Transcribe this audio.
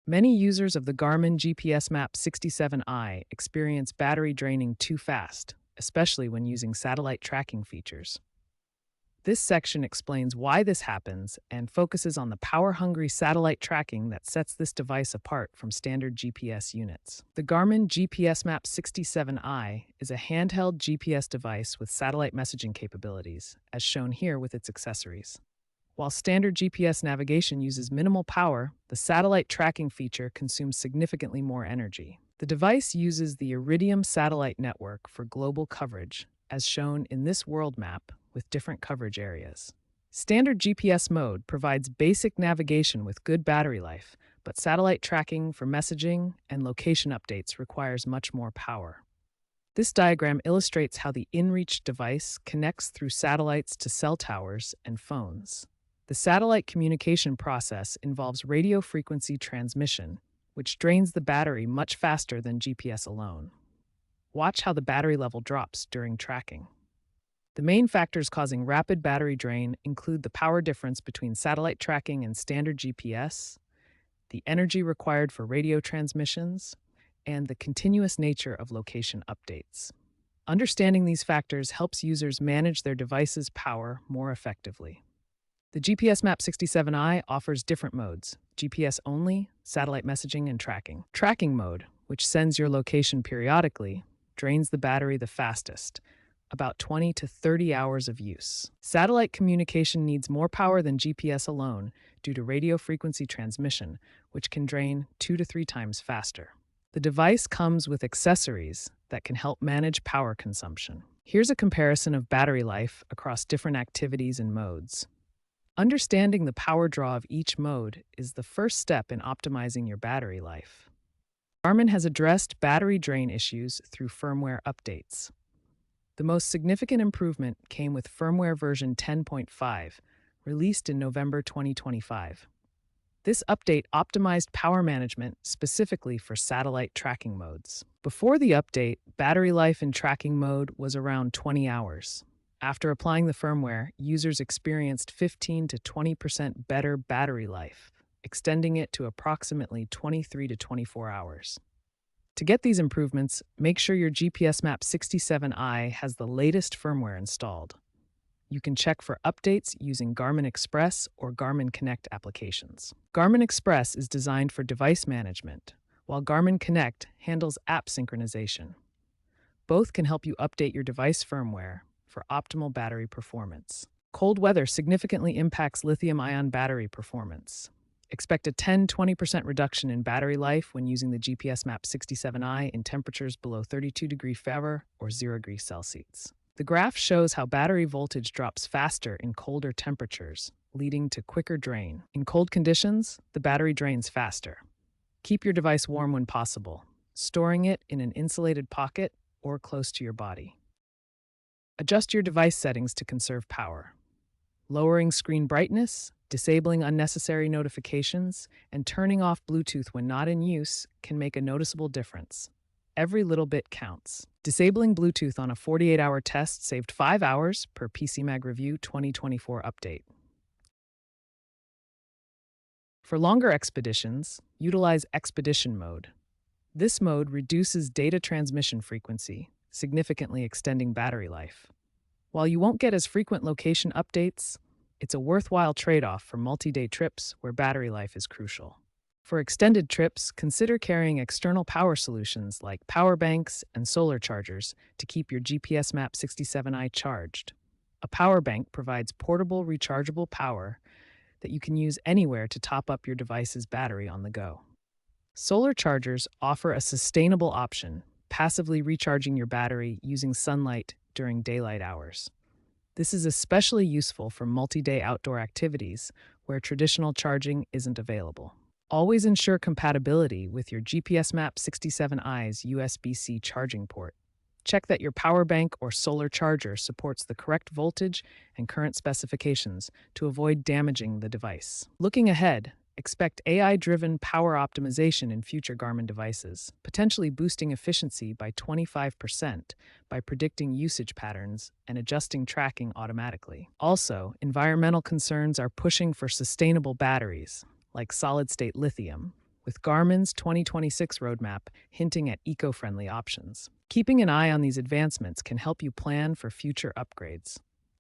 Many users of the Garmin GPSMAP 67i experience battery draining too fast, especially when using satellite tracking features. This section explains why this happens and focuses on the power-hungry satellite tracking that sets this device apart from standard GPS units. The Garmin GPSMAP 67i is a handheld GPS device with satellite messaging capabilities, as shown here with its accessories. While standard GPS navigation uses minimal power, the satellite tracking feature consumes significantly more energy. The device uses the Iridium satellite network for global coverage, as shown in this world map with different coverage areas. Standard GPS mode provides basic navigation with good battery life, but satellite tracking for messaging and location updates requires much more power. This diagram illustrates how the inReach device connects through satellites to cell towers and phones. The satellite communication process involves radio frequency transmission, which drains the battery much faster than GPS alone. Watch how the battery level drops during tracking. The main factors causing rapid battery drain include the power difference between satellite tracking and standard GPS, the energy required for radio transmissions, and the continuous nature of location updates. Understanding these factors helps users manage their device's power more effectively. The GPSMAP 67i offers different modes: GPS only, satellite messaging, and tracking. Tracking mode, which sends your location periodically, drains the battery the fastest, about 20 to 30 hours of use. Satellite communication needs more power than GPS alone due to radio frequency transmission, which can drain 2 to 3 times faster. The device comes with accessories that can help manage power consumption. Here's a comparison of battery life across different activities and modes. Understanding the power draw of each mode is the first step in optimizing your battery life. Garmin has addressed battery drain issues through firmware updates. The most significant improvement came with firmware version 10.5, released in November 2025. This update optimized power management specifically for satellite tracking modes. Before the update, battery life in tracking mode was around 20 hours. After applying the firmware, users experienced 15 to 20% better battery life, extending it to approximately 23 to 24 hours. To get these improvements, make sure your GPSMAP 67i has the latest firmware installed. You can check for updates using Garmin Express or Garmin Connect applications. Garmin Express is designed for device management, while Garmin Connect handles app synchronization. Both can help you update your device firmware for optimal battery performance. Cold weather significantly impacts lithium-ion battery performance. Expect a 10-20% reduction in battery life when using the GPSMAP 67i in temperatures below 32 degrees Fahrenheit or 0 degrees Celsius. The graph shows how battery voltage drops faster in colder temperatures, leading to quicker drain. In cold conditions, the battery drains faster. Keep your device warm when possible, storing it in an insulated pocket or close to your body. Adjust your device settings to conserve power. Lowering screen brightness, disabling unnecessary notifications, and turning off Bluetooth when not in use can make a noticeable difference. Every little bit counts. Disabling Bluetooth on a 48-hour test saved 5 hours per PCMag Review 2024 update. For longer expeditions, utilize Expedition mode. This mode reduces data transmission frequency, significantly extending battery life. While you won't get as frequent location updates, it's a worthwhile trade-off for multi-day trips where battery life is crucial. For extended trips, consider carrying external power solutions like power banks and solar chargers to keep your GPSMAP 67i charged. A power bank provides portable, rechargeable power that you can use anywhere to top up your device's battery on the go. Solar chargers offer a sustainable option, passively recharging your battery using sunlight during daylight hours. This is especially useful for multi-day outdoor activities where traditional charging isn't available. Always ensure compatibility with your GPSMAP 67i's USB-C charging port. Check that your power bank or solar charger supports the correct voltage and current specifications to avoid damaging the device. Looking ahead, expect AI-driven power optimization in future Garmin devices, potentially boosting efficiency by 25% by predicting usage patterns and adjusting tracking automatically. Also, environmental concerns are pushing for sustainable batteries, like solid-state lithium, with Garmin's 2026 roadmap hinting at eco-friendly options. Keeping an eye on these advancements can help you plan for future upgrades.